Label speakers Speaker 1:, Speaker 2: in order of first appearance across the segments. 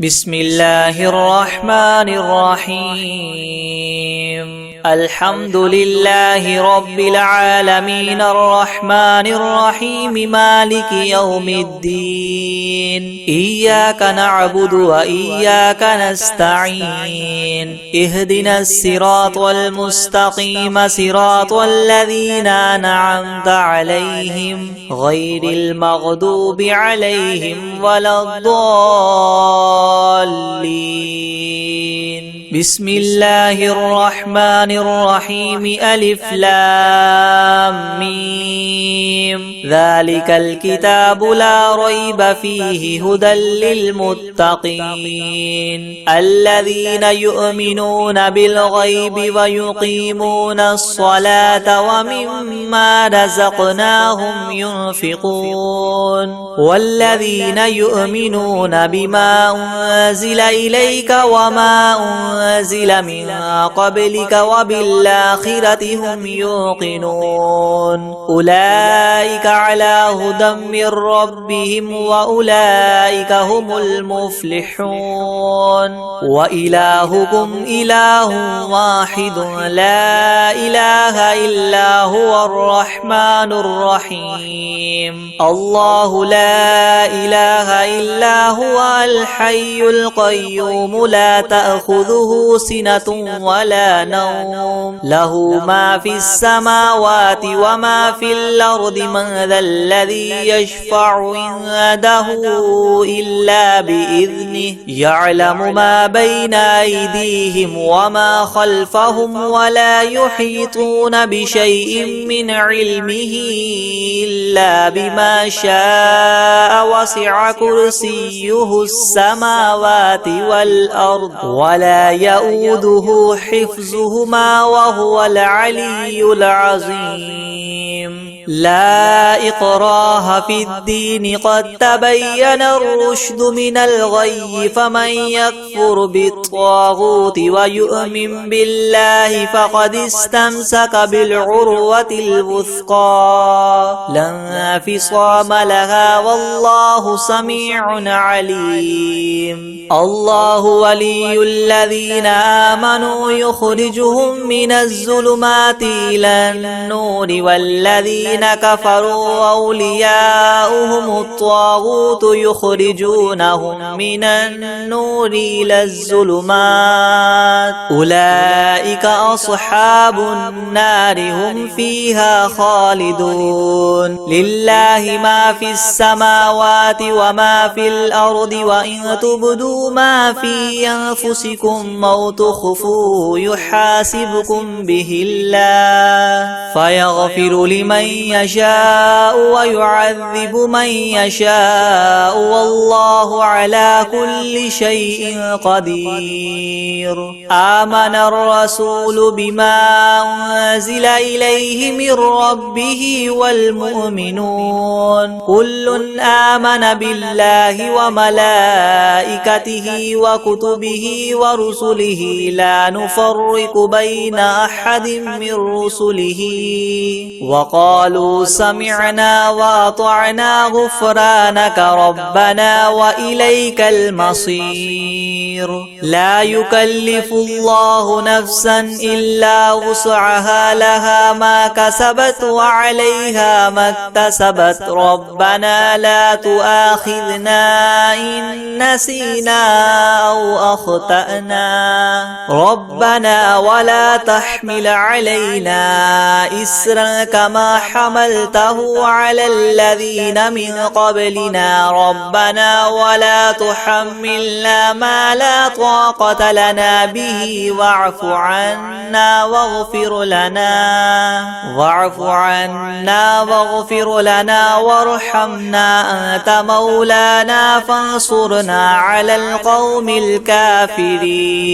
Speaker 1: بسم الله الرحمن الرحيم. الحمد لله رب العالمين الرحمن الرحيم مالك يوم الدين. إياك نعبد وإياك نستعين. اهدنا الصراط المستقيم صراط الذين أنعمت عليهم غير المغضوب عليهم ولا الضالين. بسم الله الرحمن الرحيم. ألف لام ميم. ذلك الكتاب لا ريب فيه هدى للمتقين الذين يؤمنون بالغيب ويقيمون الصلاة ومما رزقناهم ينفقون والذين يؤمنون بما أنزل إليك وما أنزل من قبلك وبالآخرة هم يوقنون. أولئك على هدى من ربهم وأولئك هم المفلحون. وإلهكم إله واحد لا إله إلا هو الرحمن الرحيم. الله لا إله إلا هو الحي القيوم لا تأخذه سنة ولا نوم له ما في السماوات وما في الأرض. من ذا الذي يشفع عنده إلا بإذنه يعلم ما بين أيديهم وما خلفهم ولا يحيطون بشيء من علمه إلا بما شاء. وسع كرسيه السماوات والأرض ولا يؤوده حفظهما وهو العلي العظيم. لا إكراه في الدين قد تبين الرشد من الغي. فمن يكفر بالطاغوت ويؤمن بالله فقد استمسك بالعروة الوثقى لا انفصام لها والله سميع عليم. الله ولي الذين آمنوا يخرجهم من الظلمات إلى النور والذين كفروا أولياؤهم الطاغوت يخرجونهم من النور إلى الظلمات. أولئك أصحاب النار هم فيها خالدون. لله ما في السماوات وما في الأرض وإن تبدوا ما في أنفسكم أو تخفوه يحاسبكم به الله فيغفر لمن يشاء ويعذب من يشاء والله على كل شيء قدير. آمن الرسول بما أنزل إليه من ربه والمؤمنون كل آمن بالله وملائكته وكتبه ورسله لا نفرق بين أحد من رسله وقالوا سمعنا وأطعنا غفرانك ربنا وإليك المصير. لا يكلف الله نفسا إلا وسعها لها ما كسبت وعليها ما اكتسبت. ربنا لا تؤاخذنا إن نسينا أو أخطأنا ربنا ولا تحمل علينا إسرا كما حملته على الذين من قبلنا ربنا ولا تحملنا ما لا طاقة لنا به واعف عنا واغفر لنا وارحمنا أنت مولانا فانصرنا على القوم الكافرين.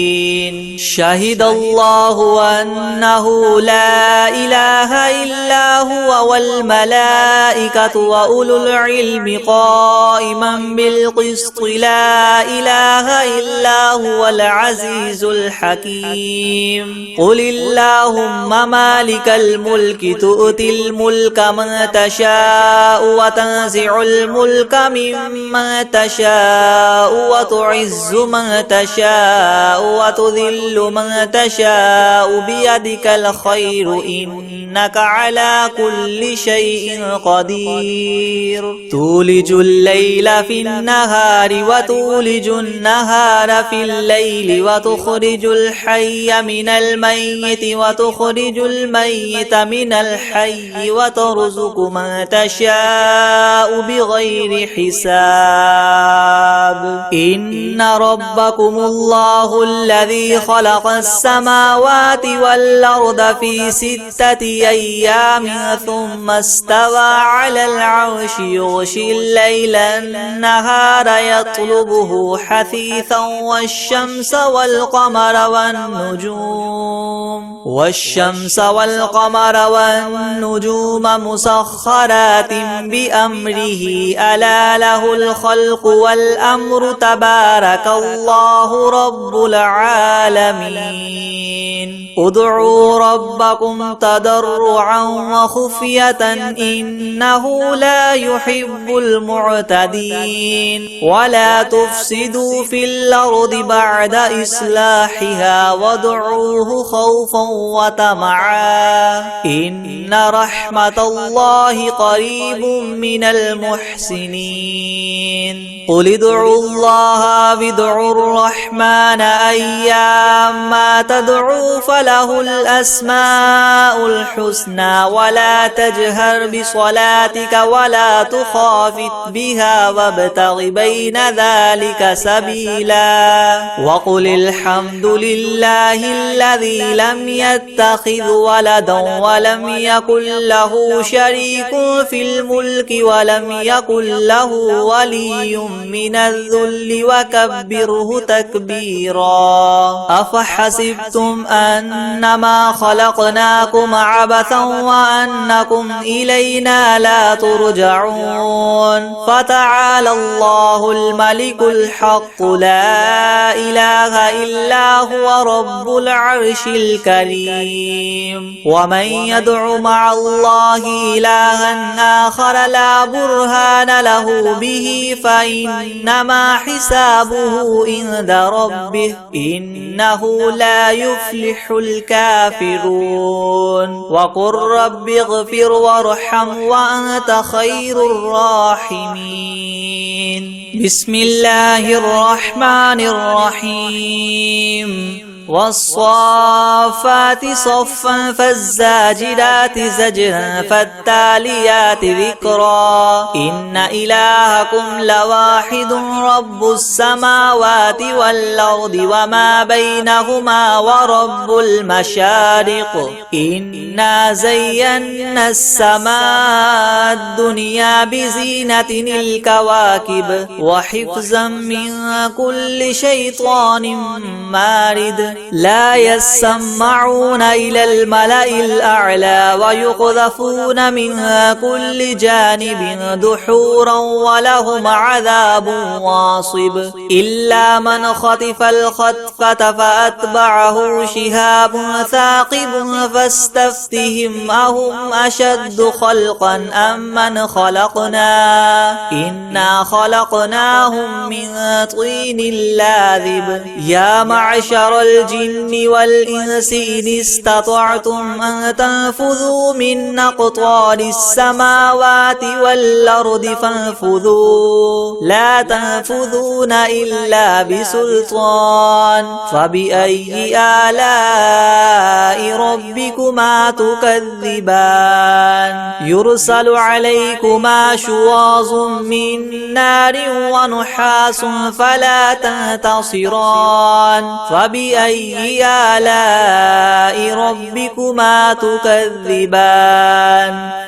Speaker 1: شهد الله أنه لا إله إلا هو هو والملائكة وأولو العلم قائما بالقسط لا إله إلا هو العزيز الحكيم قل اللهم مالك الملك تؤتي الملك من تشاء وتنزع الملك ممن تشاء وتعز من تشاء وتذل من تشاء بيدك الخير إنك على كل شيء قدير تولج الليل في النهار وتولج النهار في الليل وتخرج الحي من الميت وتخرج الميت من الحي وترزق من تشاء بغير حساب إن ربكم الله الذي خلق السماوات والأرض في 6 أيام ثم استوى على العرش يغشي الليل النهار يطلبه حثيثا والشمس والقمر والنجوم مسخرات بأمره ألا له الخلق والأمر تبارك الله رب العالمين ادعوا ربكم تضرعا وخفية إنه لا يحب المعتدين ولا تفسدوا في الأرض بعد إصلاحها وادعوه خوفا وطمعا إن رحمة الله قريب من المحسنين قل ادعوا الله وادعوا الرحمن أيما تدعوا فله الأسماء الحسنى ولا تجهر بصلاتك ولا تخافت بها وابتغ بين ذلك سبيلا وقل الحمد لله الذي لم يتخذ ولدا ولم يكن له شريك في الملك ولم يكن له ولي من الذل وكبره تكبيرا أفحسبتم أنما خلقناكم عبثا وأنكم إلينا لا ترجعون فتعالى الله الملك الحق لا إله إلا هو رب العرش الكريم ومن يدع مع الله إلها آخر لا برهان له به فإنما حسابه عند ربه إنه لا يفلح الكافرون وقل رب اغفر وارحم وأنت خير الراحمين بسم الله الرحمن الرحيم والصافات صفا فالزاجرات زجرا فالتاليات ذكرا إن إلهكم لواحد رب السماوات والأرض وما بينهما ورب المشارق إنا زينا السماء الدنيا بزينة الكواكب وحفظا من كل شيطان مارد لا يسمعون إلى الملأ الأعلى ويقذفون من كل جانب دحورا ولهم عذاب واصب إلا من خطف الخطفة فأتبعه شهاب ثاقب فاستفتهم أهم أشد خلقا أم من خلقنا إنا خلقناهم من طين لاذب يا معشر الجن والإنس إن استطعتم أن تنفذوا من أقطار السماوات والأرض فانفذوا لا تنفذون إلا بسلطان فبأي آلاء ربكما تكذبان يرسل عليكما شواظ من نار ونحاس فلا تنتصران فبأي فبأي آلاء ربكما تكذبان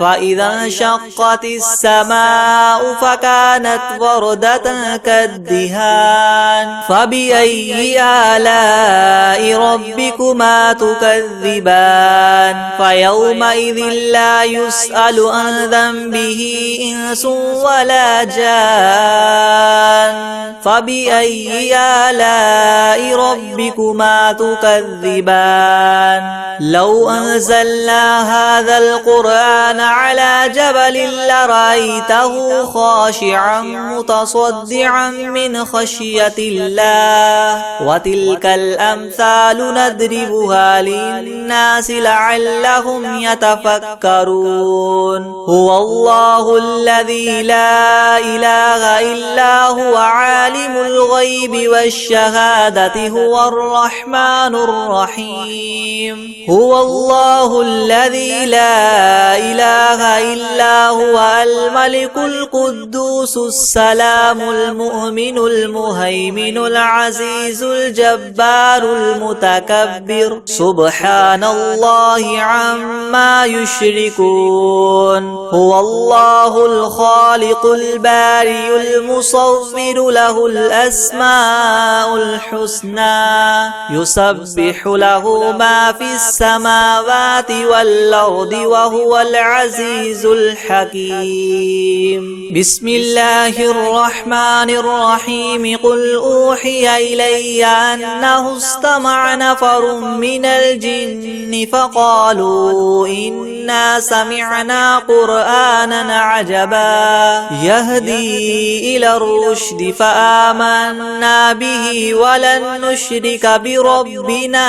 Speaker 1: فإذا انشقت السماء فكانت وردة كالدهان فبأي آلاء ربكما تكذبان فيومئذ لا يسأل عن ذنبه إنس ولا جان فبأي آلاء ربكما تكذبان لو أنزلنا هذا القرآن على جبل لرأيته خاشعا متصدعا من خشية الله وتلك الأمثال نضربها للناس لعلهم يتفكرون هو الله الذي لا إله إلا هو عالم الغيب والشهادة هو الرحمن الرحيم هو الله الذي لا إله إلا هو الملك القدوس السلام المؤمن المهيمن العزيز الجبار المتكبر سبحان الله عما يشركون هو الله الخالق البارئ المصور له الأسماء الحسنى يسبح له ما في السماوات والأرض وهو العزيز الحكيم بسم الله الرحمن الرحيم قل أوحي إلي أنه استمع نفر من الجن فقالوا إنا سمعنا قرآنا عجبا يهدي إلى الرشد فآمنا به ولن نشرك بربنا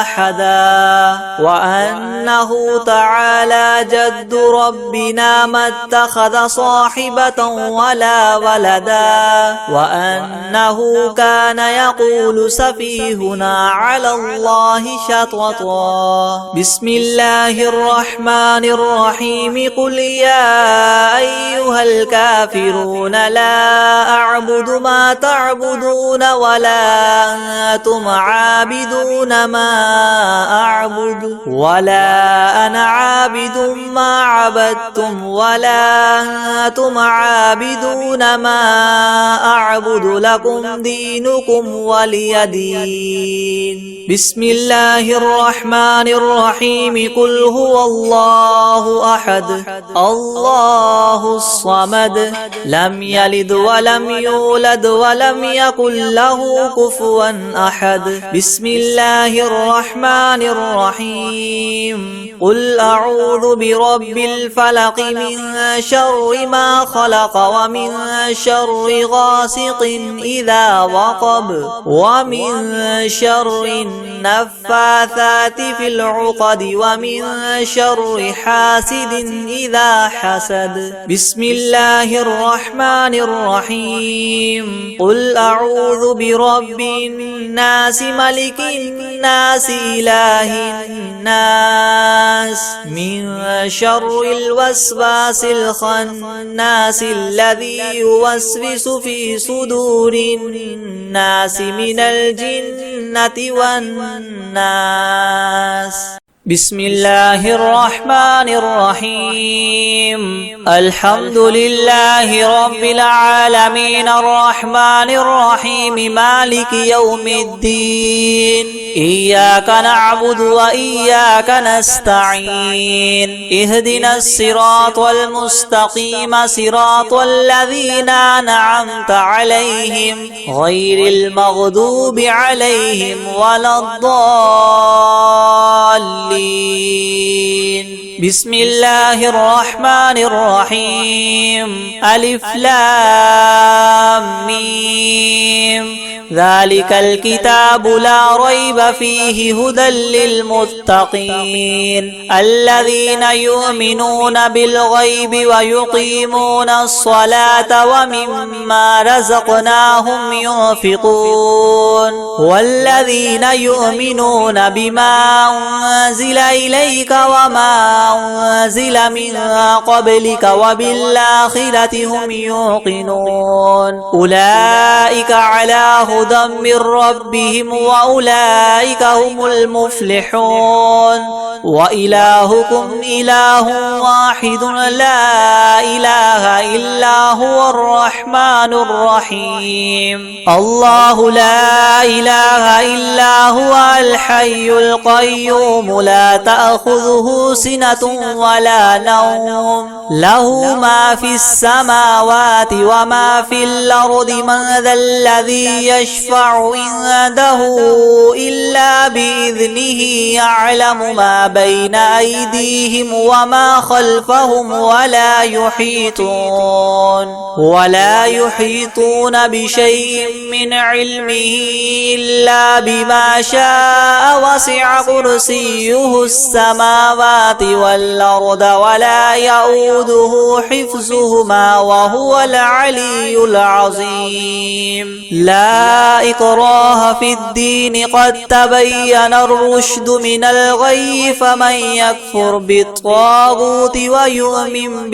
Speaker 1: أحدا وأنه تعالى جد ربنا ما اتخذ صاحبة ولا ولدا وأنه كان يقول سفيهنا على الله شططا بسم الله الرحمن الرحيم قل يا أيها الكافرون لا أعبد ما تعبدون ولا أنتم عابدون ما أعبد ولا أنا عابد ما عبدتم ولا أنتم عابدون ما أعبد لكم دينكم ولي دين بسم الله الرحمن الرحيم قل هو الله أحد الله الصمد لم يلد ولم يولد ولم يكن له كفوا أحد بسم الله الرحمن الرحيم قل أعوذ برب الفلق من شر ما خلق ومن شر غاسق إذا وقب ومن شر النفاثات في العقد ومن شر حاسد إذا حسد بسم الله الرحمن الرحيم قل أعوذ برب الناس ملك الناس إله الناس من شر الوسواس الخناس الذي يوسوس في صدور الناس من الجنة والناس بسم الله الرحمن الرحيم الحمد لله رب العالمين الرحمن الرحيم مالك يوم الدين إياك نعبد وإياك نستعين اهدنا الصراط المستقيم صراط الذين أنعمت عليهم غير المغضوب عليهم ولا الضالين بسم الله الرحمن الرحيم ألف لام ميم ذلك الكتاب لا ريب فيه هدى للمتقين الذين يؤمنون بالغيب ويقيمون الصلاة ومما رزقناهم ينفقون والذين يؤمنون بما أنزل إليك وما أنزل من قبلك وبالآخرة هم يوقنون أولئك على هدى من ربهم وأولئك هم المفلحون. وإلهكم إله واحد لا إله إلا هو الرحمن الرحيم. الله لا إله إلا هو الحي القيوم لا تأخذه سنة ولا نوم له ما في السماوات وما في الأرض. من ذا الذي يشفع عنده إلا بإذنه يعلم ما بين أيديهم وما خلفهم ولا يحيطون بشيء من علمه إلا بما شاء. وسع كرسيه السماوات والأرض ولا يؤوده حفظهما وهو العلي العظيم. لا إكراه في الدين قد تبين الرشد من الغي. فمن يكفر بالطاغوت ويؤمن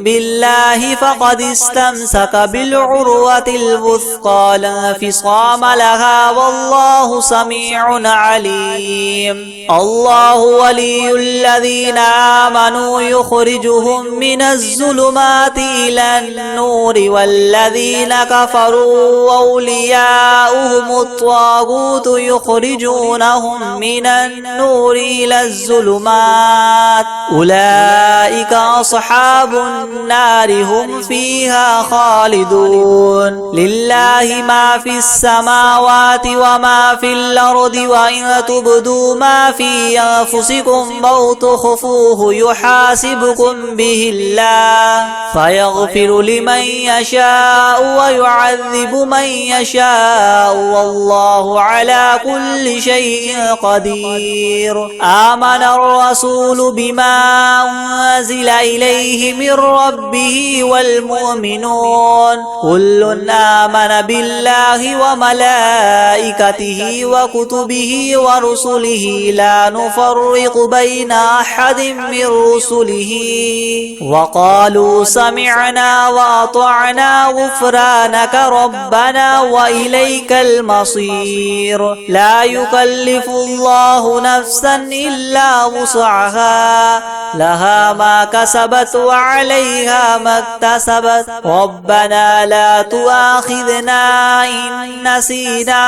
Speaker 1: بالله فقد استمسك بالعروة الوثقى لا انفصام لها والله سميع عليم. الله ولي الذين آمنوا يخرجهم من الظلمات إلى النور والذين كفروا أولياؤهم الطاغوت يخرجونهم من النور إلى الظلمات. أولئك أصحاب النار هم فيها خالدون. لله ما في السماوات وما في الأرض وإن تبدوا ما في أنفسكم أو تخفوه يحاسبكم به الله فيغفر لمن يشاء ويعذب من يشاء والله على كل شيء قدير. آمن الرسول بما أنزل إليه من ربه والمؤمنون كل آمن بالله وملائكته وكتبه ورسله لا نفرق بين أحد من رسله وقالوا سمعنا وأطعنا غفرانك ربنا وإليك المصير. لا يكلف الله نفسا إلا وسعها لها ما كسبت وعليها ما اكتسبت ربنا لا تؤاخذنا إن نسينا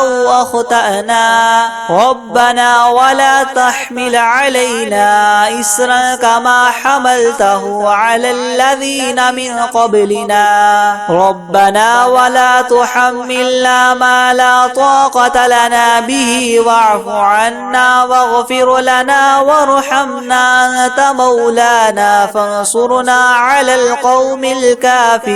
Speaker 1: أو أخطأنا ربنا ولا تحمل علينا إسرا كما حملته على الذين من قبلنا ربنا ولا تحملنا ما لا طاقة لنا به واعف عنا واغفر لنا وارحمنا أنت مولانا فانصرنا على القوم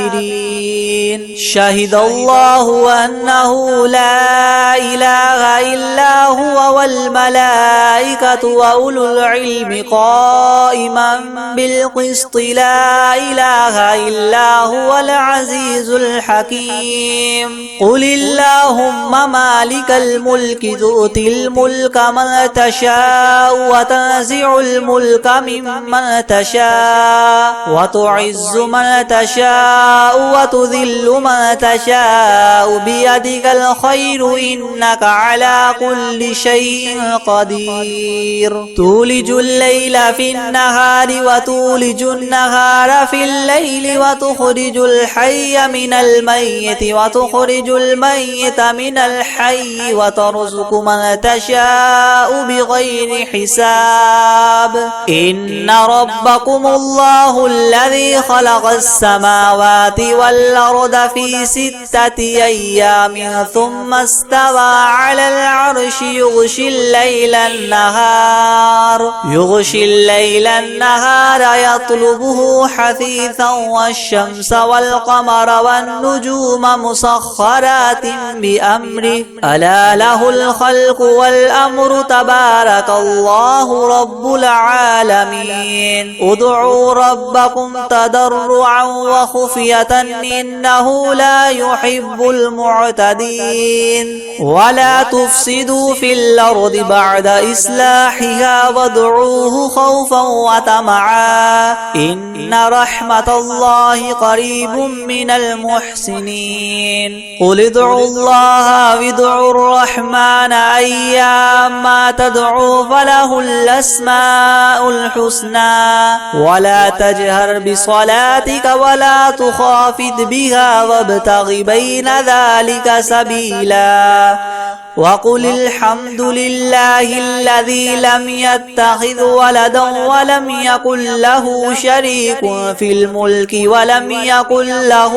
Speaker 1: الكافرين. شهد الله أنه لا إله إلا هو والملائكة وأولو العلم قائما بالقسط لا إله إلا هو العزيز الحكيم. قل اللهم مالك الملك تؤتي الملك من تشاء وتنزع الملك ممن تشاء وتعز من تشاء وتذل من تشاء بيدك الخير إنك على كل شيء قدير. تولج الليل في النهار وتولج النهار في الليل وتخرج الحي من الميت وتخرج الميت من الحي وترزق من تشاء بغير حساب. إن ربكم الله الذي خلق السماوات والأرض في 6 أيام ثم استوى على العرش يغشي الليل النهار يطلبه حثيثا والشمس والقمر والنجوم مسخرات بأمره ألا له الخلق والأمر تبارك الله رب العالمين. ادعوا ربكم تضرعا وخفية إنه لا يحب المعتدين. ولا تفسدوا في الأرض بعد إصلاحها وادعوه خوفا وطمعا إن رحمة الله قريب من المحسنين. المحسنين. قل ادعوا الله وادعوا الرحمن أيما تدعوا فله الأسماء الحسنى ولا تجهر بصلاتك ولا تخافت بها وابتغ بين ذلك سبيلا. وقل الحمد لله الذي لم يتخذ ولدا ولم يكن له شريك في الملك ولم يكن له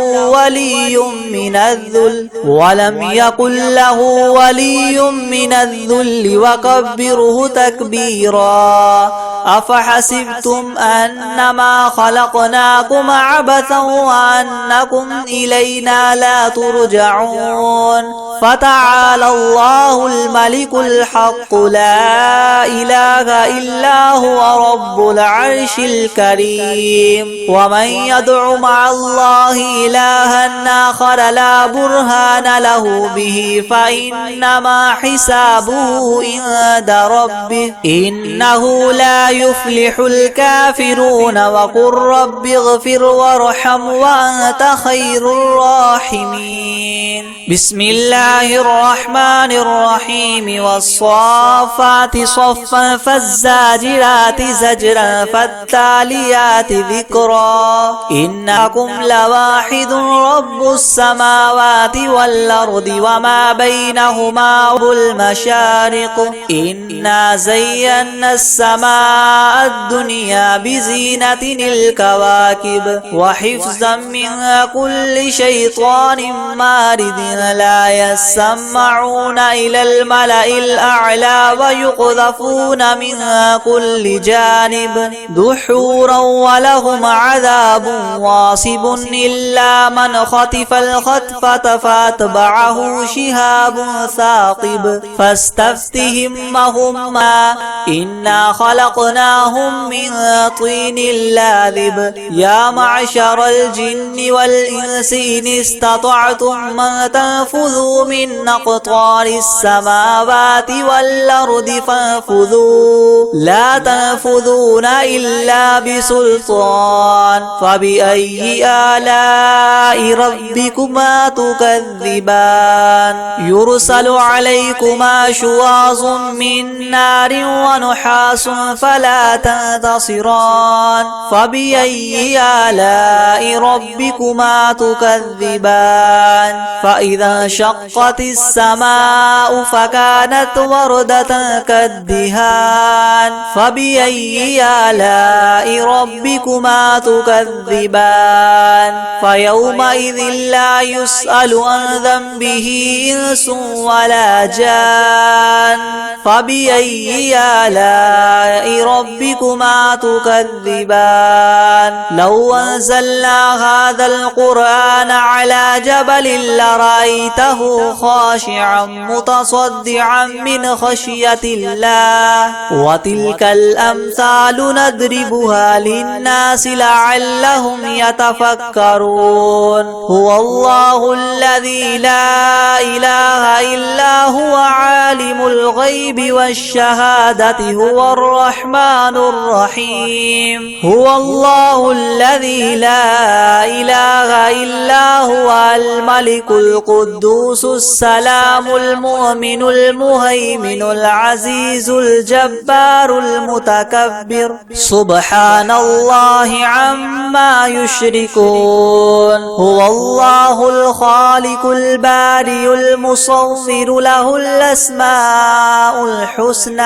Speaker 1: ولي من الذل وكبره تكبيرا. أفحسبتم أنما خلقناكم عبثا وأنكم إلينا لا ترجعون. فتعالى الله الملك الحق لا إله إلا هو رب العرش الكريم. ومن يدع مع الله إلها آخر لا برهان له به فإنما حسابه عند ربه إنه لا يفلح الكافرون. وقل رب اغفر وارحم وأنت خير الراحمين. بسم الله الرحمن الرحيم. والصافات صفا فالزاجرات زجرا فالتاليات ذكرا. إنكم لواحد رب السماوات والأرض وما بينهما المشارق. إنا زينا السماء الدنيا بزينة الكواكب وحفظا من كل شيطان مارد. لا يسمعون إلى الملأ الأعلى ويقذفون من كل جانب دحورا ولهم عذاب واصب. إلا من خطف الخطفة فاتبعه شهاب ثاقب. فاستفتهم وهما إنا خلقناهم من طين لاذب. يا معشر الجن والإنس إن استطعتم من تنفذوا من أقطار السماوات والأرض فانفذوا لا تنفذون إلا بسلطان. فبأي آلاء ربكما تكذبان. يرسل عليكما شواظ من نار ونحاس فلا تنتصران. فبأي آلاء ربكما تكذبان. فإذا انشقت السماء فكانت وردة كالدهان. فبأي آلاء ربكما تكذبان. فيومئذ لا يسأل عن ذنبه إنس ولا جان. فبأي آلاء ربكما تكذبان. لو أنزلنا هذا القرآن على جبل لرأيته خاشعا متصدعا من خشية الله. وتلك الأمثال نضربها للناس لعلهم يتفكرون. هو الله الذي لا إله إلا هو عالم الغيب والشهادة هو الرحمن الرحيم. هو الله الذي لا إله إلا هو الملك القدوس السلام المؤمن المهيمن العزيز الجبار المتكبر. سبحان الله عما يشركون. هو الله الخالق البارئ المصور له الأسماء الحسنى.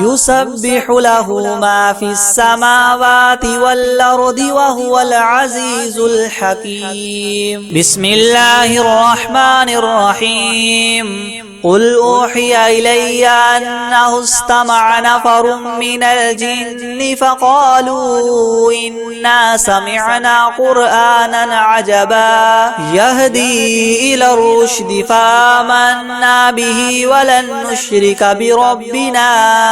Speaker 1: يسبح له ما في السماوات والأرض وهو العزيز الحكيم. بسم الله الرحمن الرحيم. قل أوحي إلي أنه استمع نفر من الجن فقالوا إنا سمعنا قرآنا عجبا يهدي إلى الرشد فآمنا به ولن نشرك بربنا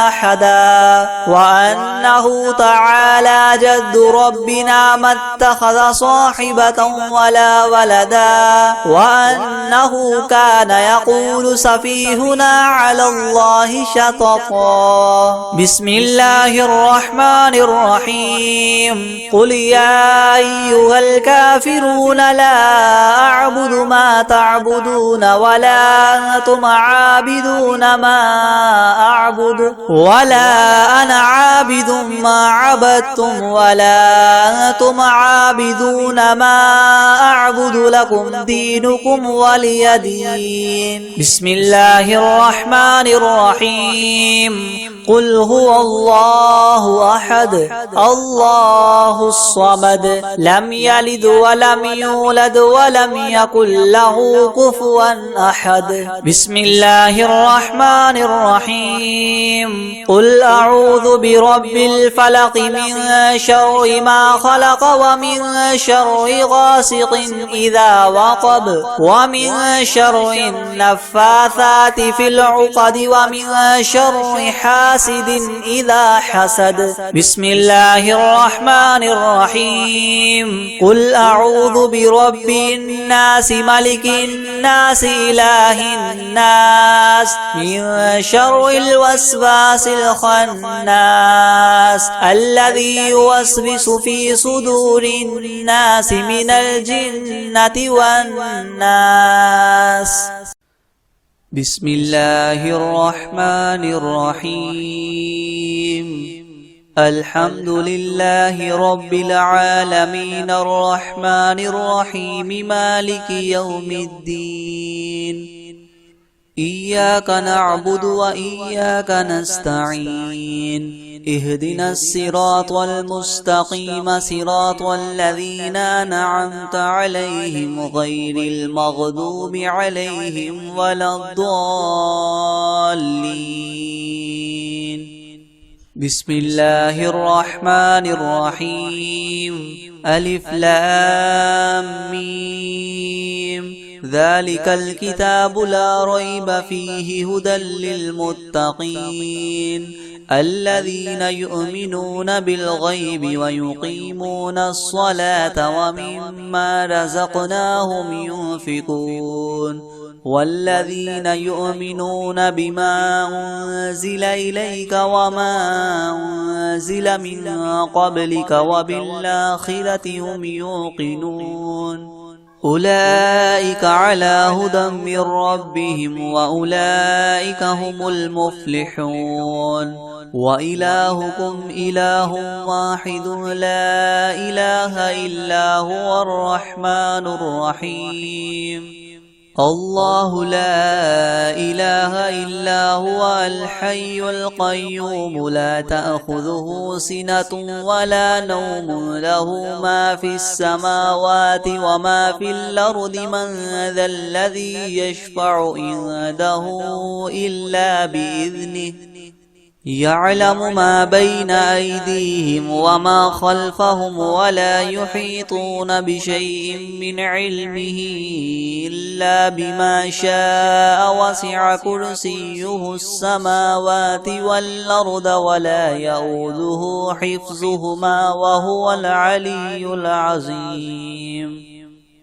Speaker 1: أحدا. وأنه تعالى جد ربنا ما اتخذ صاحبة ولا ولدا. وأنه كان يقول سفيهنا على الله شططا. بسم الله الرحمن الرحيم. قل يا أيها الكافرون لا أعبد ما تعبدون ولا أنتم عابدون ما أعبد ولا أنا عابد ما عبدتم ولا أنتم عابدون ما أعبد لكم دينكم ولي دين. بسم الله الرحمن الرحيم. قل هو الله أحد الله الصمد لم يلد ولم يولد ولم يكن له كفوا أحد. بسم الله الرحمن الرحيم. قل أعوذ برب الفلق من شر ما خلق ومن شر غاسق إذا وقب ومن شر النفاثات في العقد ومن شر حاسد إذا حسد. بسم الله الرحمن الرحيم. قل أعوذ برب الناس ملك الناس إله الناس من شر الوسواس الخناس الذي يوسوس في صدور الناس من الجنة والناس. بسم الله الرحمن الرحيم. الحمد لله رب العالمين الرحمن الرحيم مالك يوم الدين. إياك نعبد وإياك نستعين. اهدنا الصراط المستقيم صراط الذين أنعمت عليهم غير المغضوب عليهم ولا الضالين. بسم الله الرحمن الرحيم. ألف لام ميم. ذلك الكتاب لا ريب فيه هدى للمتقين الذين يؤمنون بالغيب ويقيمون الصلاة ومما رزقناهم ينفقون والذين يؤمنون بما أنزل إليك وما أنزل من قبلك وبالآخرة هم يوقنون أولئك على هدى من ربهم وأولئك هم المفلحون. وإلهكم إله واحد لا إله إلا هو الرحمن الرحيم. الله لا إله إلا هو الحي القيوم لا تأخذه سنة ولا نوم له ما في السماوات وما في الأرض من ذا الذي يشفع عنده إلا بإذنه يعلم ما بين أيديهم وما خلفهم ولا يحيطون بشيء من علمه إلا بما شاء وسع كرسيه السماوات والأرض ولا يؤوده حفظهما وهو العلي العظيم.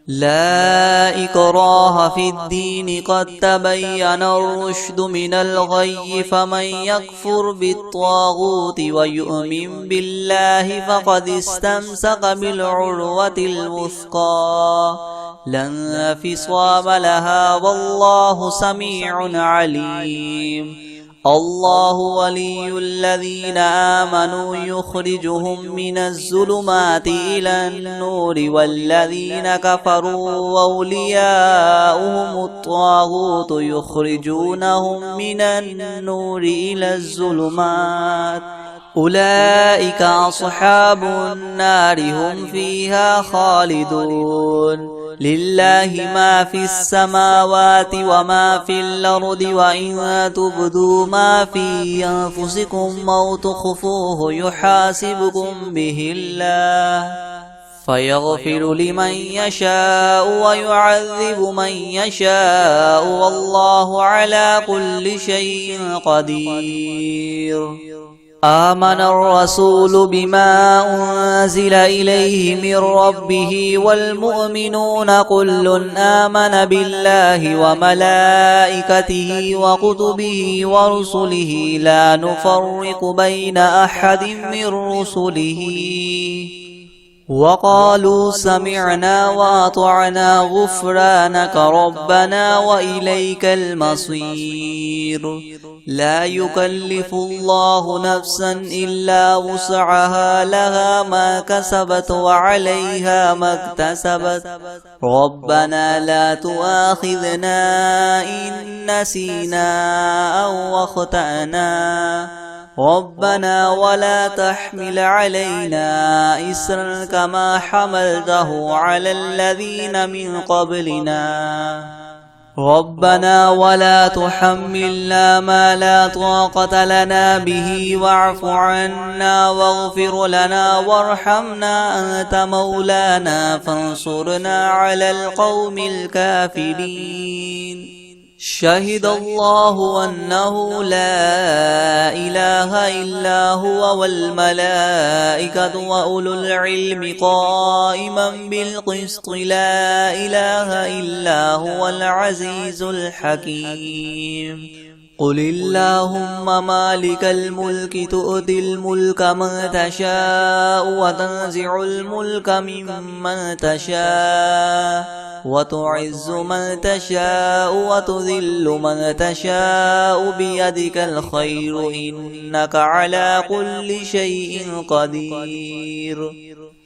Speaker 1: لا إكراه في الدين قد تبين الرشد من الغي فمن يكفر بالطاغوت ويؤمن بالله فقد استمسك بالعروة الوثقى لا انفصام لها والله سميع عليم. الله ولي الذين آمنوا يخرجهم من الظلمات إلى النور والذين كفروا أولياؤهم الطاغوت يخرجونهم من النور إلى الظلمات أولئك أصحاب النار هم فيها خالدون. لله ما في السماوات وما في الأرض وإن تبدوا ما في أنفسكم أو تخفوه يحاسبكم به الله فيغفر لمن يشاء ويعذب من يشاء والله على كل شيء قدير. آمن الرسول بما أنزل إليه من ربه والمؤمنون كل آمن بالله وملائكته وكتبه ورسله لا نفرق بين أحد من رسله وقالوا سمعنا وأطعنا غفرانك ربنا وإليك المصير. لا يكلف الله نفسا إلا وسعها لها ما كسبت وعليها ما اكتسبت ربنا لا تؤاخذنا إن نسينا أو أخطأنا ربنا ولا تحمل علينا إسرا كما حملته على الذين من قبلنا ربنا ولا تحملنا ما لا طاقة لنا به واعف عنا واغفر لنا وارحمنا أنت مولانا فانصرنا على القوم الكافرين. شهد الله أنه لا إله إلا هو والملائكة وأولو العلم قائما بالقسط لا إله إلا هو العزيز الحكيم. قل اللهم مالك الملك تؤتي الملك من تشاء وتنزع الملك ممن تشاء وتعز من تشاء وتذل من تشاء بيدك الخير إنك على كل شيء قدير.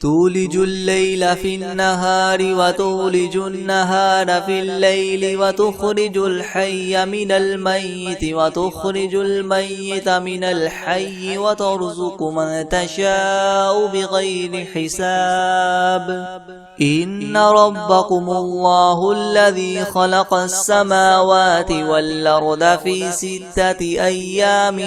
Speaker 1: تولج الليل في النهار وتولج النهار في الليل وتخرج الحي من الميت وتخرج الميت من الحي وترزق من تشاء بغير حساب. إن ربكم الله الذي خلق السماوات والأرض في 6 أيام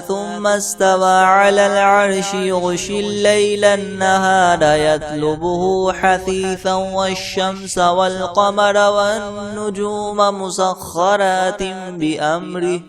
Speaker 1: ثم استوى على العرش يغشي الليل النهار يطلبه حثيثا والشمس والقمر والنجوم مسخرات بأمره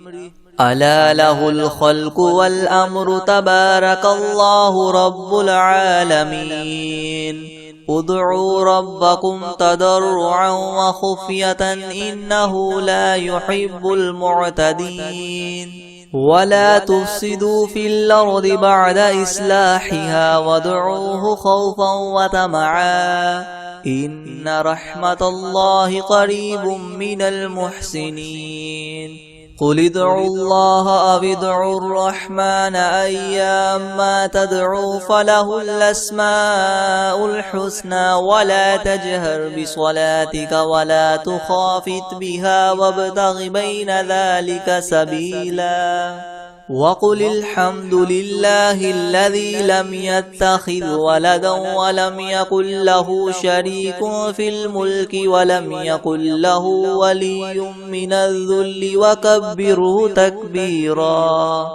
Speaker 1: ألا له الخلق والأمر تبارك الله رب العالمين. ادعوا ربكم تضرعا وخفية إنه لا يحب المعتدين. ولا تفسدوا في الأرض بعد إصلاحها وادعوه خوفا وطمعا إن رحمة الله قريب من المحسنين. قل ادعوا الله أو ادعوا الرحمن أيما تدعوا فله الأسماء الحسنى ولا تجهر بصلاتك ولا تخافت بها وابتغ بين ذلك سبيلا. وقل الحمد لله الذي لم يتخذ ولدا ولم يكن له شريك في الملك ولم يكن له ولي من الذل وكبره تكبيرا.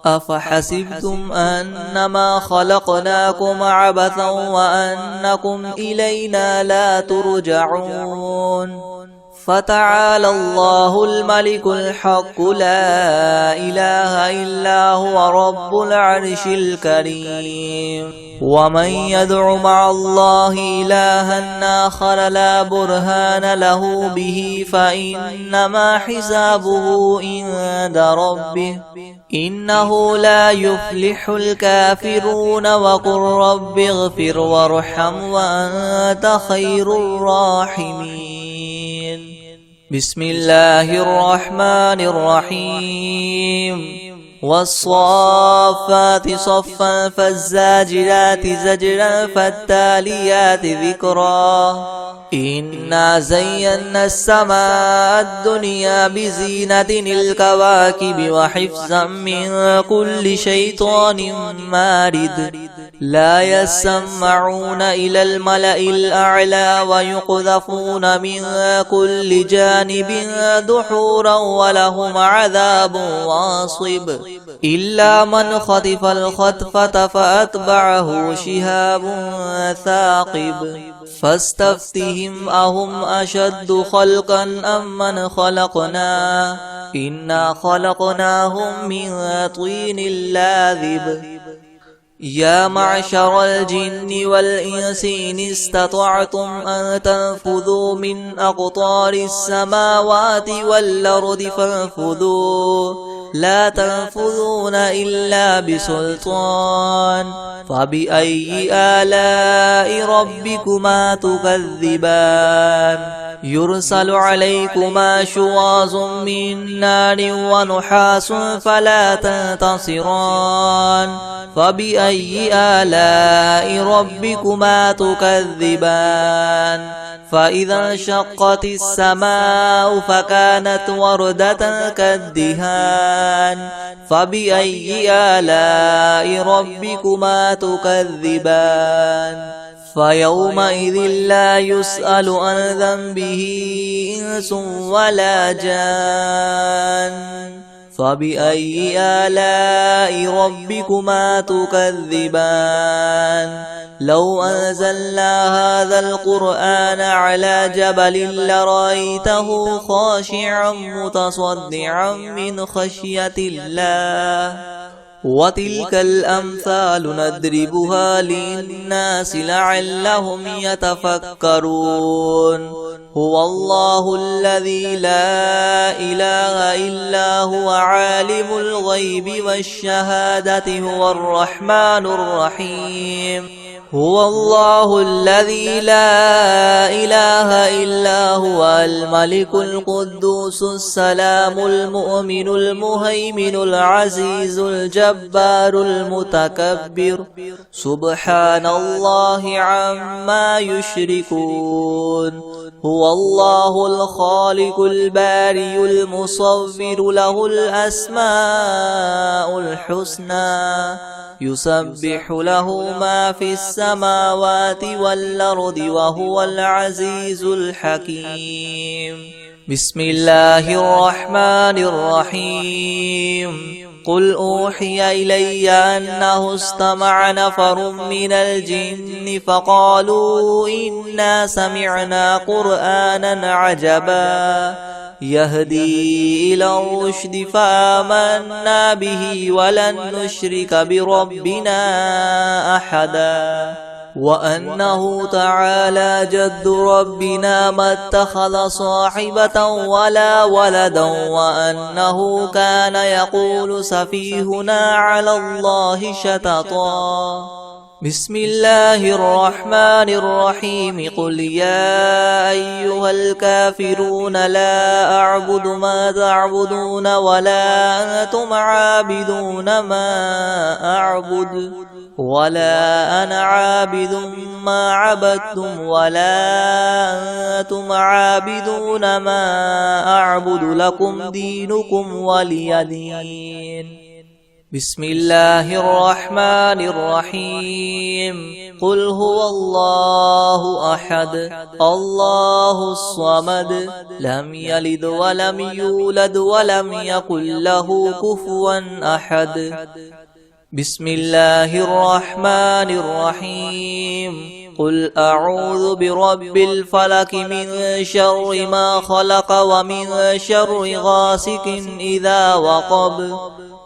Speaker 1: أفحسبتم أنما خلقناكم عبثا وأنكم إلينا لا ترجعون. فتعالى الله الملك الحق لا إله إلا هو رب العرش الكريم. ومن يدع مع الله إلها آخر لا برهان له به فإنما حسابه عند ربه إنه لا يفلح الكافرون. وقل رب اغفر وارحم وأنت خير الراحمين. بسم الله الرحمن الرحيم. والصافات صفا فالزاجرات زجرا فالتاليات ذكرا. إنا زينا السماء الدنيا بزينة الكواكب وحفظا من كل شيطان مارد. لا يسمعون إلى الملأ الأعلى ويقذفون من كل جانب دحورا ولهم عذاب واصب. إلا من خطف الخطفة فأتبعه شهاب ثاقب. فاستفتهم أهم أشد خلقا أم من خلقنا إنا خلقناهم من طين لاذب يا معشر الجن والإنس إن استطعتم أن تنفذوا من أقطار السماوات والأرض فانفذوا لا تنفذون إلا بسلطان فبأي آلاء ربكما تكذبان يرسل عليكما شواظ من نار ونحاس فلا تنتصران فبأي آلاء ربكما تكذبان فإذا انشقت السماء فكانت وردة كالدهان فبأي آلاء ربكما تكذبان فيومئذ لا يسأل عن ذنبه إنس ولا جان فبأي آلاء ربكما تكذبان لو أنزلنا هذا القرآن على جبل لرأيته خاشعا متصدعا من خشية الله وتلك الأمثال نضربها للناس لعلهم يتفكرون هو الله الذي لا إله إلا هو عالم الغيب والشهادة هو الرحمن الرحيم هو الله الذي لا إله إلا هو الملك القدوس السلام المؤمن المهيمن العزيز الجبار المتكبر سبحان الله عما يشركون هو الله الخالق البارئ المصور له الأسماء الحسنى يسبح له ما في السماوات والأرض وهو العزيز الحكيم بسم الله الرحمن الرحيم قل أوحي إلي أنه استمع نفر من الجن فقالوا إنا سمعنا قرآنا عجبا يهدي إلى الرشد فآمنا به ولن نشرك بربنا أحدا وأنه تعالى جد ربنا ما اتخذ صاحبة ولا ولدا وأنه كان يقول سفيهنا على الله شططا بسم الله الرحمن الرحيم قل يا أيها الكافرون لا أعبد ما تعبدون ولا أنتم عابدون ما أعبد ولا أنا عابد ما عبدتم ولا أنتم عابدون ما أعبد لكم دينكم ولي دين بسم الله الرحمن الرحيم قل هو الله أحد الله الصمد لم يلد ولم يولد ولم يكن له كفوا أحد بسم الله الرحمن الرحيم قل أعوذ برب الفلك من شر ما خلق ومن شر غاسق إذا وقب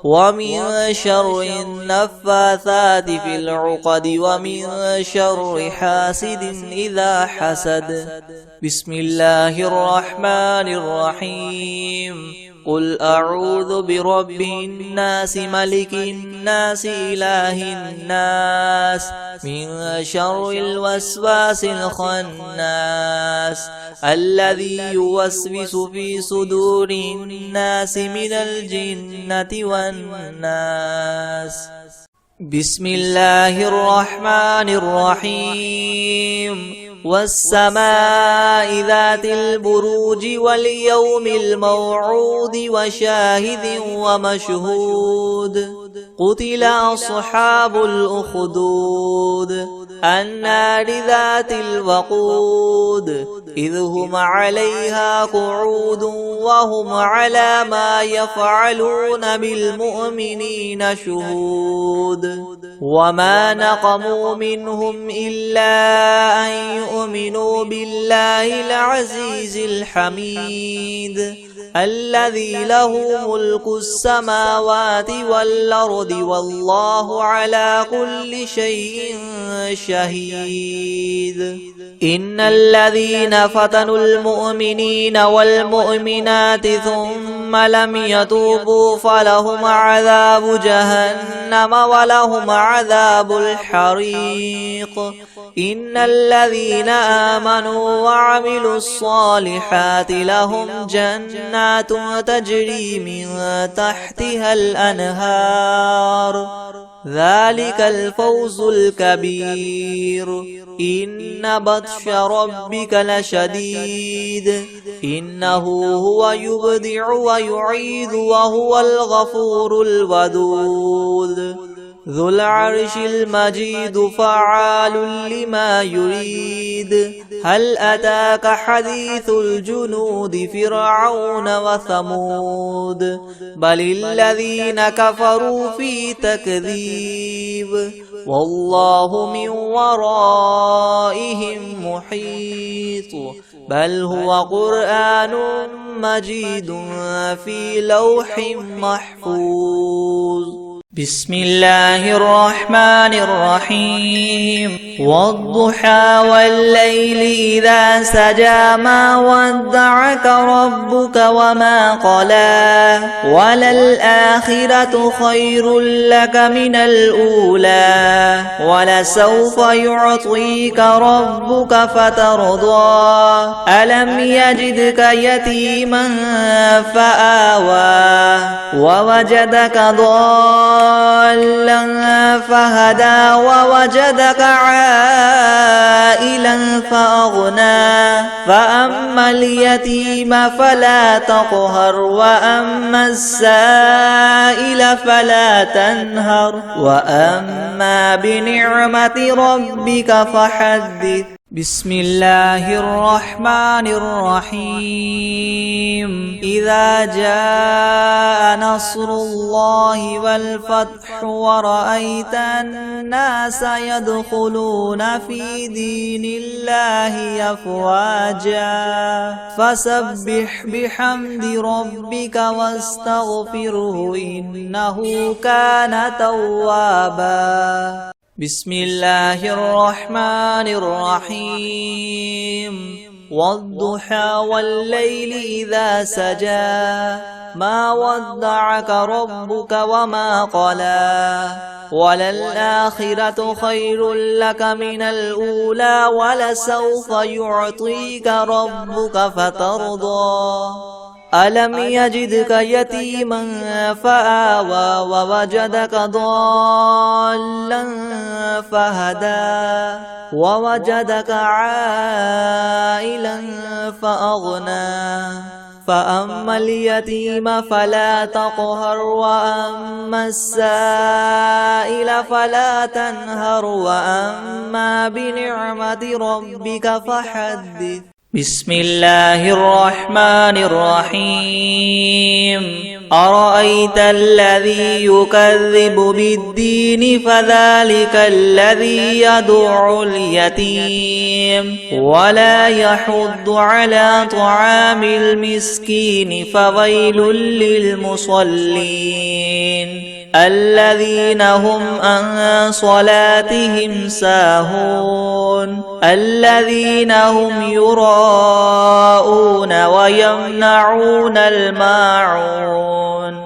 Speaker 1: ومن شر النفاثات في العقد ومن شر حاسد إذا حسد بسم الله الرحمن الرحيم قل أعوذ برب الناس ملك الناس إله الناس من شر الوسواس الخناس الذي يوسوس في صدور الناس من الجنة والناس بسم الله الرحمن الرحيم والسماء ذات البروج واليوم الموعود وشاهد ومشهود قتل أصحاب الأخدود النار ذات الوقود إذ هم عليها قعود وهم على ما يفعلون بالمؤمنين شهود وما نقموا منهم إلا أن يؤمنوا بالله العزيز الحميد الذي له ملك السماوات والأرض والله على كل شيء شهيد. إن الذين فتنوا المؤمنين والمؤمنات ثم لم يتوبوا فلهم عذاب جهنم ولهم عذاب الحريق. إن الذين آمنوا وعملوا الصالحات لهم جنات تجري من تحتها الأنهار ذلك الفوز الكبير. إن بطش ربك لشديد إنه هو يبدع ويعيد وهو الغفور الودود ذو العرش المجيد فعال لما يريد. هل أتاك حديث الجنود فرعون وثمود بل الذين كفروا في تكذيب والله من ورائهم محيط بل هو قرآن مجيد في لوح محفوظ. بسم الله الرحمن الرحيم والضحى والليل إذا سجى ما ودعك ربك وما قلى وللآخرة خير لك من الأولى ولسوف يعطيك ربك فترضى ألم يجدك يتيما فآوى ووجدك ضالا فهدى ووجدك عائلا فأغنى فأما اليتيم فلا تقهر وأما السائل فلا تنهر وأما بنعمة ربك فحدث. بسم الله الرحمن الرحيم إذا جاء نصر الله والفتح ورأيت الناس يدخلون في دين الله أفواجا فسبح بحمد ربك واستغفره إنه كان توابا. بسم الله الرحمن الرحيم والضحى والليل إذا سجى ما ودعك ربك وما قلى وللآخرة خير لك من الأولى ولسوف يعطيك ربك فترضى ألم يجدك يتيما فآوى ووجدك ضالا فهدى ووجدك عائلا فأغنى فأما اليتيم فلا تقهر وأما السائل فلا تنهر وأما بنعمة ربك فحدث. بسم الله الرحمن الرحيم أرأيت الذي يكذب بالدين فذلك الذي يدع اليتيم ولا يحض على طعام المسكين فويل للمصلين الذين هم عن صلاتهم ساهون الذين هم يراءون ويمنعون الماعون.